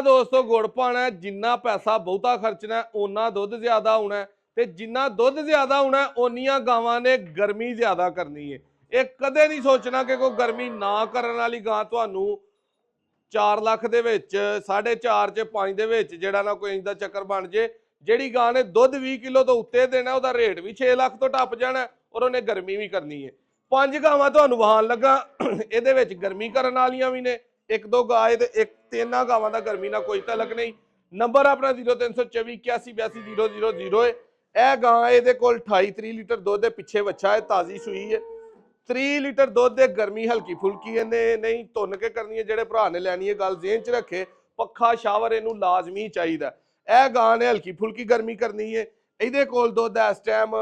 दोस्तों गुड़ पाना है, जिन्ना पैसा बहुता खर्चना है उन्ना दुध ज्यादा होना है, ते जिन्ना दुध ज्यादा होना है उन्नियां गावां ने गर्मी ज्यादा करनी है। ये कदे नहीं सोचना कि कोई गर्मी ना करने वाली गां तुहानू 4 ਲੱਖ ਦੇ ਵਿੱਚ 4.5 ਚ 5 ਦੇ ਵਿੱਚ ਜਿਹੜਾ ਨਾ ਕੋਈ ਇੰਦਾ ਚੱਕਰ ਬਣ ਜੇ। ਜਿਹੜੀ ਗਾਂ ਨੇ ਦੁੱਧ 20 ਕਿਲੋ ਤੋਂ ਉੱਤੇ ਦੇਣਾ ਉਹਦਾ ਰੇਟ ਵੀ 6 ਲੱਖ ਤੋਂ ਟੱਪ ਜਾਣਾ ਔਰ ਉਹਨੇ ਗਰਮੀ ਵੀ ਕਰਨੀ ਹੈ। 5 ਗਾਵਾਂ ਤੁਹਾਨੂੰ ਵਹਾਨ ਲੱਗਾ, ਇਹਦੇ ਵਿੱਚ ਗਰਮੀ ਕਰਨ ਵਾਲੀਆਂ ਵੀ ਨੇ, 1-2 ਗਾਂ ਤੇ 3 ਗਾਵਾਂ ਦਾ ਗਰਮੀ ਨਾਲ ਕੋਈ ਤਲਕ ਨਹੀਂ। ਨੰਬਰ ਆਪਣਾ 0324 8182 ਹੈ। ਇਹ ਗਾਂ ਇਹਦੇ ਕੋਲ 28-30 ਲੀਟਰ ਦੁੱਧ ਦੇ ਪਿੱਛੇ ਵੱਛਾ ਹੈ, ਤਾਜ਼ੀ ਸੂਈ ਹੈ। 30 ਲੀਟਰ ਦੁੱਧ ਦੇ ਗਰਮੀ ਹਲਕੀ ਫੁਲਕੀ ਇਹਨੇ ਨਹੀਂ ਤੁੰਨ ਕੇ ਕਰਨੀ ਹੈ। ਜਿਹੜੇ ਭਰਾ ਨੇ ਲੈਣੀ ਹੈ ਗੱਲ ਜ਼ੇਨ ਚ ਰੱਖੇ, ਪੱਖਾ ਸ਼ਾਵਰ ਇਹਨੂੰ ਲਾਜ਼ਮੀ ਚਾਹੀਦਾ। ਇਹ ਗਾਂ ਨੇ ਹਲਕੀ ਫੁਲਕੀ ਗਰਮੀ ਕਰਨੀ ਹੈ। ਇਹਦੇ ਕੋਲ ਦੁੱਧ ਇਸ ਟਾਈਮ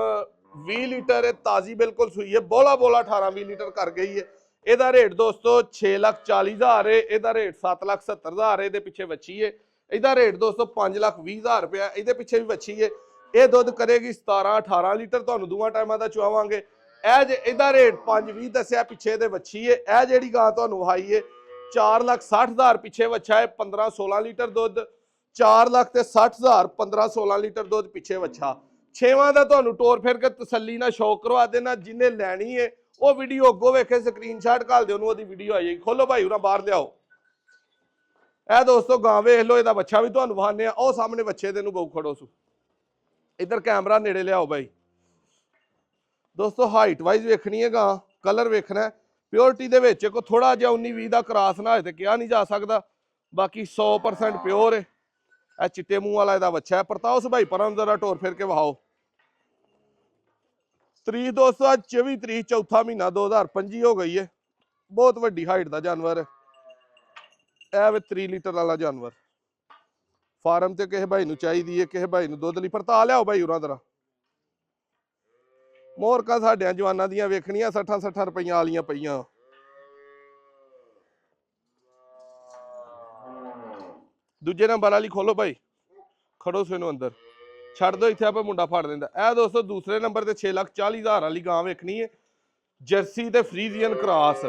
20 ਲੀਟਰ ਹੈ, ਤਾਜ਼ੀ ਬਿਲਕੁਲ ਸੂਈ ਹੈ। ਬੋਲਾ 18-20 ਲੀਟਰ ਕਰ ਗਈ ਹੈ। ਇਹਦਾ ਰੇਟ ਦੋਸਤੋ 6,40,000 ਹੈ, ਇਹਦਾ ਰੇਟ 7,70,000 ਇਹਦੇ ਪਿੱਛੇ ਵੱਛੀ ਹੈ। ਇਹਦਾ ਰੇਟ ਦੋਸਤੋ 5,20,000 ਰੁਪਇਆ, ਇਹਦੇ ਪਿੱਛੇ ਵੀ ਵੱਛੀ ਹੈ। ਇਹ ਦੁੱਧ ਕਰੇਗੀ 17-18 ਲੀਟਰ, ਤੁਹਾਨੂੰ ਦੋਵਾਂ ਟਾਈਮਾਂ ਦਾ ਚੁਆਵਾਂਗੇ। ਇਹਦਾ ਰੇਟ 5,20 ਦੱਸਿਆ, ਪਿੱਛੇ ਦੇ ਵੱਛੀ ਹੈ। ਇਹ ਜਿਹੜੀ ਗਾਂ ਤੁਹਾਨੂੰ ਵਹਾਈ ਹੈ 4,60,000 ਪਿੱਛੇ ਵੱਛਾ ਹੈ, 15-16 ਲੀਟਰ ਦੁੱਧ। 4,60,000 15-16 ਲੀਟਰ ਦੁੱਧ ਪਿੱਛੇ ਵੱਛਾ। 6ਵਾਂ ਦਾ ਤੁਹਾਨੂੰ ਟੋਰ ਫਿਰ ਕੇ ਤਸੱਲੀ ਨਾਲ ਸ਼ੌਕ ਕਰਵਾ ਦੇਣਾ। ਜਿਹਨੇ ਲੈਣੀ ਹੈ ਉਹ ਵੀਡੀਓ ਅੱਗੋਂ ਵੇਖੇ, ਸਕਰੀਨਸ਼ਾਟ ਘੱਲ ਦਿਓ ਉਹਨੂੰ, ਉਹਦੀ ਵੀਡੀਓ ਆ ਜਾਏਗੀ। ਖੋਲੋ ਭਾਈ ਉਹਨਾਂ ਬਾਹਰ ਲਿਆਓ। ਇਹ ਦੋਸਤੋ ਗਾਂ ਵੇਖ ਲਓ, ਇਹਦਾ ਵੱਛਾ ਵੀ ਤੁਹਾਨੂੰ ਵਹਾਨੇ ਆ। ਉਹ ਸਾਹਮਣੇ ਵੱਛੇ ਦੇ ਨੂੰ ਬਹੁ ਖੜੋ ਸੂ, ਇੱਧਰ ਕੈਮਰਾ ਨੇੜੇ ਲਿਆਓ ਬਾਈ। ਦੋਸਤੋ ਹਾਈਟ ਵਾਈਜ਼ ਵੇਖਣੀ ਹੈ ਗਾਂ, ਕਲਰ ਵੇਖਣਾ ਹੈ। ਪਿਓਰਿਟੀ ਦੇ ਵਿੱਚ ਕੋਈ ਥੋੜਾ ਜਿਹਾ 19-20 ਦਾ ਕਰਾਸ ਨਾ ਹੋਏ ਤੇ ਕਿਹਾ ਨਹੀਂ ਜਾ ਸਕਦਾ। ਬਾਕੀ 100% ਪਿਓਰ ਹੈ। ਇਹ ਚਿੱਟੇ ਮੂੰਹ ਵਾਲਾ ਇਹਦਾ ਬੱਚਾ ਹੈ। ਪ੍ਰਤਾਪ ਭਾਈ ਪਰਾਂ ਜ਼ਰਾ ਟੋਰ ਫਿਰ ਕੇ ਵਹਾਓ। ਤਰੀਕ ਦੋਸਤੋ ਅੱਜ 24 ਤਰੀਕ ਚੌਥਾ ਮਹੀਨਾ 2025 ਹੋ ਗਈ ਹੈ। ਬਹੁਤ ਵੱਡੀ ਹਾਈਟ ਦਾ ਜਾਨਵਰ ਹੈ। ਇਹ ਵੇ 3 ਲੀਟਰ ਵਾਲਾ ਜਾਨਵਰ ਫਾਰਮ ਤੇ ਕਿਸੇ ਭਾਈ ਨੂੰ ਚਾਹੀਦੀ ਹੈ, ਕਿਸੇ ਭਾਈ ਨੂੰ ਦੁੱਧ ਲਈ। ਪਰਤਾ ਲਿਆਓ ਭਾਈ ਉਰਾਂ ਜ਼ਰਾ। ਮੋਹਰਕਾਂ ਸਾਡਿਆਂ ਜਵਾਨਾਂ ਦੀਆਂ ਵੇਖਣੀਆਂ 60-60 ਰੁਪਈਆਂ ਵਾਲੀਆਂ ਪਈਆਂ। ਦੂਜੇ ਨੰਬਰ ਵਾਲੀ ਖੋਲੋ ਭਾਈ, ਖੜੋ ਸੇਨੂੰ ਅੰਦਰ ਛੱਡ ਦੋ, ਇੱਥੇ ਆਪਾਂ ਮੁੰਡਾ ਫੜ ਦਿੰਦਾ। ਇਹ ਦੋਸਤੋ ਦੂਸਰੇ ਨੰਬਰ ਤੇ 6,40,000 ਵਾਲੀ ਗਾਂ ਵੇਖਣੀ ਹੈ, ਜਰਸੀ ਤੇ ਫਰੀਜ਼ੀਅਨ ਕ੍ਰਾਸ।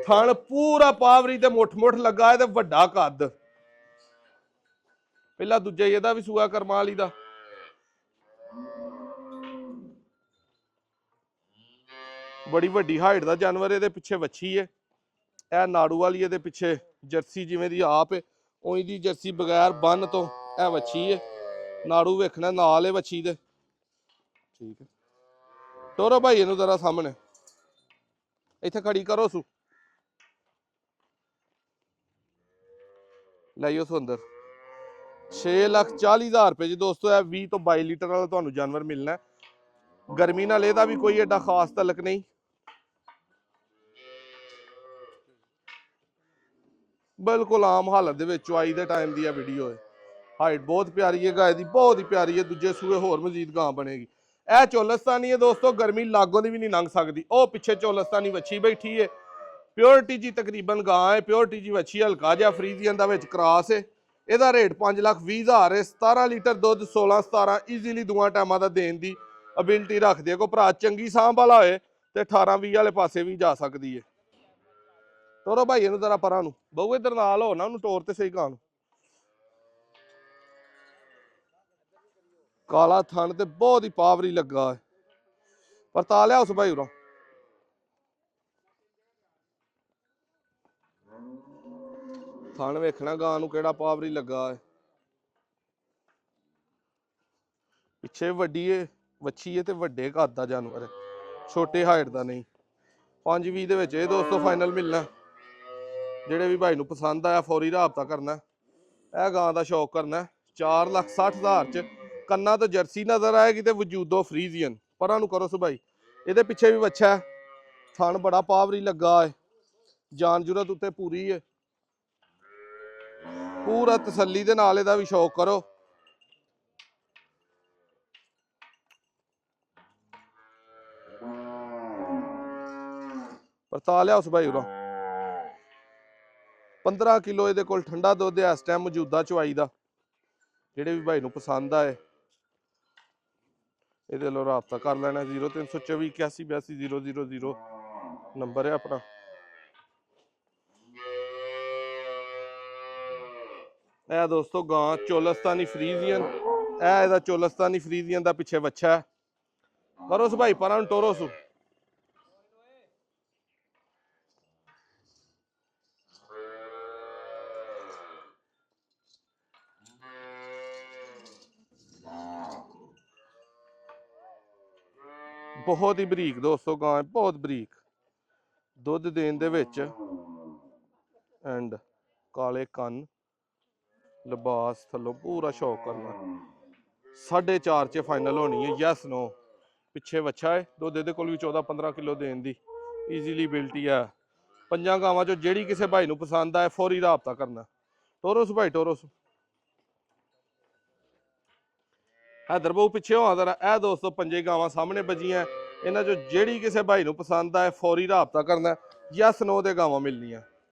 ਥਣ ਪੂਰਾ ਪਾਵਰੀ ਤੇ ਮੁੱਠ ਲੱਗਾ ਹੈ ਤੇ ਵੱਡਾ ਕੱਦ। ਪਹਿਲਾਂ ਦੂਜਾ ਇਹਦਾ ਵੀ ਸੂਆ ਕਰਮਾਂ ਵਾਲੀ ਦਾ। ਬੜੀ ਵੱਡੀ ਹਾਈਟ ਦਾ ਜਾਨਵਰ, ਇਹਦੇ ਪਿੱਛੇ ਵੱਛੀ ਹੈ। ਇਹ ਨਾੜੂ ਵਾਲੀ ਇਹਦੇ ਪਿੱਛੇ ਜਰਸੀ ਜਿਵੇਂ ਦੀ ਆਪ ਹੈ ਉਵੇਂ ਦੀ ਜਰਸੀ ਬਗੈਰ ਬੰਨ ਤੋਂ ਇਹ ਵੱਛੀ ਹੈ। ਨਾੜੂ ਵੇਖਣਾ ਨਾਲ ਹੈ ਵੱਛੀ ਦੇ। ਠੀਕ ਹੈ, ਟੋਰੋ ਭਾਈ ਇਹਨੂੰ ਜ਼ਰਾ ਸਾਹਮਣੇ, ਇੱਥੇ ਖੜੀ ਕਰੋ ਸੂ, ਲਾਈਓ ਸੋ ਅੰਦਰ। 6,40,000 ਰੁਪਏ ਜੀ ਦੋਸਤੋ। ਇਹ 20 ਤੋਂ 22 ਲੀਟਰ ਵਾਲਾ ਤੁਹਾਨੂੰ ਜਾਨਵਰ ਮਿਲਣਾ। ਗਰਮੀ ਨਾਲ ਇਹਦਾ ਵੀ ਕੋਈ ਐਡਾ ਖਾਸ ਤਲਕ ਨਹੀਂ। ਬਿਲਕੁਲ ਆਮ ਹਾਲਤ ਦੇ ਵਿੱਚ ਚੁਆਈ ਦੇ ਟਾਈਮ ਦੀ ਆ ਵੀਡੀਓ ਹੈ। ਹਾਈਟ ਬਹੁਤ ਪਿਆਰੀ ਹੈ ਗਾਂ ਦੀ, ਬਹੁਤ ਹੀ ਪਿਆਰੀ ਹੈ। ਦੂਜੇ ਸੂਏ ਹੋਰ ਮਜ਼ੀਦ ਗਾਂ ਬਣੇਗੀ। ਇਹ ਚੋਲਸਤਾਨੀ ਹੈ ਦੋਸਤੋ, ਗਰਮੀ ਲਾਗੋਂ ਦੀ ਵੀ ਨਹੀਂ ਲੰਘ ਸਕਦੀ। ਉਹ ਪਿੱਛੇ ਚੋਲਸਤਾਨੀ ਵੱਛੀ ਬੈਠੀ ਹੈ। ਪਿਓਰਿਟੀ ਜੀ ਤਕਰੀਬਨ ਗਾਂ ਹੈ, ਪਿਓਰਿਟੀ ਜੀ ਵੱਛੀ, ਹਲਕਾ ਜਿਹਾ ਫਰੀਜ਼ੀਅਨ ਦਾ ਵਿੱਚ ਕ੍ਰਾਸ ਹੈ। ਇਹਦਾ ਰੇਟ 5,20,000 ਹੈ। 17 ਲੀਟਰ ਦੁੱਧ 16-17 ਈਜ਼ੀਲੀ ਦੋਵਾਂ ਟਾਈਮਾਂ ਦਾ ਦੇਣ ਦੀ ਅਬਿਲਿਟੀ ਰੱਖਦੀ ਹੈ। ਕੋਈ ਭਰਾ ਚੰਗੀ ਸਾਂਭ ਵਾਲਾ ਹੋਏ ਤੇ 18-20 ਵਾਲੇ ਪਾਸੇ ਵੀ ਜਾ ਸਕਦੀ ਹੈ। ਤੋਰੋ ਭਾਈ ਇਹਨੂੰ ਜ਼ਰਾ ਪਰਾਂ ਨੂੰ, ਬਹੁ ਇੱਧਰ ਨਾਲ ਹੋ ਨਾ, ਉਹਨੂੰ ਟੋਰ ਤੇ ਸਹੀ ਗਾਂ ਨੂੰ। ਕਾਲਾ ਥਣ ਤੇ ਬਹੁਤ ਹੀ ਪਾਵਰੀ ਲੱਗਾ ਹੈ। ਪਰਤਾ ਲਿਆ ਉਸ ਭਾਈ ਉਰਾ। ਥਣ ਵੇਖਣਾ ਗਾਂ ਨੂੰ ਕਿਹੜਾ ਪਾਵਰੀ ਲੱਗਾ ਹੈ। ਪਿੱਛੇ ਵੱਡੀ ਹੈ ਵੱਛੀ ਹੈ ਤੇ ਵੱਡੇ ਕੱਦ ਦਾ ਜਾਨਵਰ ਹੈ, ਛੋਟੇ ਹਾਈਟ ਦਾ ਨਹੀਂ। 5-20 ਦੇ ਵਿੱਚ ਇਹ ਦੋਸਤੋ ਫਾਈਨਲ ਮਿਲਣਾ। ਜਿਹੜੇ ਵੀ ਭਾਈ ਨੂੰ ਪਸੰਦ ਆਇਆ ਫੌਰੀ ਰਾਬਤਾ ਕਰਨਾ। ਇਹ ਗਾਂ ਦਾ ਸ਼ੌਕ ਕਰਨਾ। 4,60,000 ਚ ਕੰਨਾਂ ਤੋਂ ਜਰਸੀ ਨਜ਼ਰ ਆਏਗੀ ਤੇ ਵਜੂਦੋ ਫਰੀਜ਼ੀਅਨ। ਪਰਾਂ ਨੂੰ ਕਰੋ ਸੁਭਾਈ। ਇਹਦੇ ਪਿੱਛੇ ਵੀ ਵੱਛਾ ਹੈ, ਥਣ ਬੜਾ ਪਾਵਰੀ ਲੱਗਾ ਹੈ, ਜਾਨ ਜੁਰਤ ਉੱਤੇ ਪੂਰੀ ਹੈ। ਪੂਰਾ ਤਸੱਲੀ ਦੇ ਨਾਲ ਇਹਦਾ ਵੀ ਸ਼ੌਕ ਕਰੋ। ਪਰਤਾ ਲਿਆ ਉਸ ਭਾਈ ਉਰਾ। 15 ਕਿਲੋ ਇਹਦੇ ਕੋਲ ਠੰਡਾ ਦੁੱਧ ਹੈ ਇਸ ਟਾਈਮ ਮੌਜੂਦਾ ਚੁਆਈ ਦਾ। ਜਿਹੜੇ ਵੀ ਭਾਈ ਨੂੰ ਪਸੰਦ ਆਏ ਇਹਦੇ ਨਾਲ ਰਾਬਤਾ ਕਰ ਲੈਣਾ। 0324 8182 000 ਨੰਬਰ ਹੈ ਆਪਣਾ। ਇਹ ਦੋਸਤੋ ਗਾਂ ਚੋਲਸਤਾਨੀ ਫਰੀਜ਼ੀਅਨ, ਇਹ ਇਹਦਾ ਚੋਲਸਤਾਨੀ ਫਰੀਜ਼ੀਅਨ ਦਾ ਪਿੱਛੇ ਵੱਛਾ ਹੈ। ਕਰੋ ਸੂ ਭਾਈ ਪਰਾਂ ਨੂੰ ਟੋਰੋ ਸੂ। ਬਹੁਤ ਹੀ ਬਰੀਕ ਦੋਸਤੋ ਗਾਂ, ਬਹੁਤ ਬਰੀਕ ਦੁੱਧ ਦੇਣ ਦੇ ਵਿੱਚ। ਐਂਡ ਕਾਲੇ ਕੰਨ, ਲਿਬਾਸ ਥੱਲੋਂ ਪੂਰਾ ਸ਼ੌਕ ਕਰਨਾ। 4.5 ਚ ਫਾਈਨਲ ਹੋਣੀ ਹੈ, ਯੈਸ ਨੋ। ਪਿੱਛੇ ਵੱਛਾ ਹੈ, ਦੁੱਧ ਇਹਦੇ ਕੋਲ ਵੀ 14-15 ਕਿਲੋ ਦੇਣ ਦੀ ਈਜ਼ੀਲੀ ਬਿਲਟੀ ਹੈ। 5 ਗਾਵਾਂ ਚੋਂ ਜਿਹੜੀ ਕਿਸੇ ਭਾਈ ਨੂੰ ਪਸੰਦ ਆਏ ਫੌਰੀ ਰਾਬਤਾ ਕਰਨਾ। ਟੋਰੋਸ ਭਾਈ ਟੋਰੋਸ। ਹੈਦਰ ਬਹੁ ਪਿੱਛੇ ਹੋ ਜ਼ਰਾ। ਇਹ ਦੋਸਤੋ 5 ਗਾਵਾਂ ਸਾਹਮਣੇ ਬਜੀਆਂ, ਇਹਨਾਂ ਚੋਂ ਜਿਹੜੀ ਕਿਸੇ ਭਾਈ ਨੂੰ ਪਸੰਦ ਆਏ ਫੌਰੀ ਰਾਬਤਾ ਕਰਨਾ, ਯੈਸ ਨੋ ਦੇ ਗਾਵਾਂ ਮਿਲਣੀਆਂ।